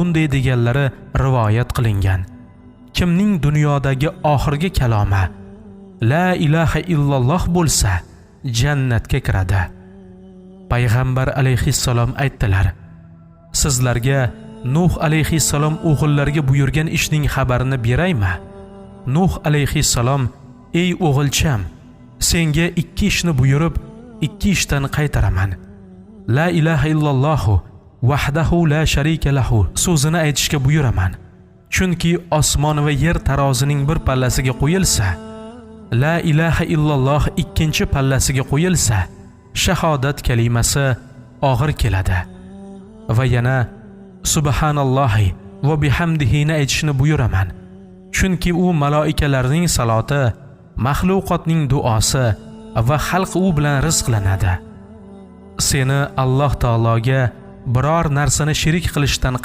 bunday deganlari rivoyat qilingan. Kimning dunyodagi oxirgi kalomi la ilaha illalloh bo'lsa, jannatga kiradi. Payg'ambar alayhissalom aytdilar: Sizlarga Nuh alayhissalom o'g'illariga buyurgan ishning xabarini beraymi? Nuh alayhissalom: Ey o'g'ilcham, senga 2 ishni buyurib, 2 ishdan qaytaraman. La ilaha illalloh vahdahu la sharika lahu so'zini aytishga buyuraman. Chunki osmon va yer tarozining bir pallasiga qo'yilsa, la ilaha illalloh ikkinchi pallasiga qo'yilsa, shahodat kalimasi og'ir keladi. Va yana subhanallohi va bihamdihi ni aytishni buyuraman. Chunki u maloikalarning saloti, maxluqotning duosi va xalq u bilan rizqlanadi. Seni Alloh taologa biror narsani shirik qilishdan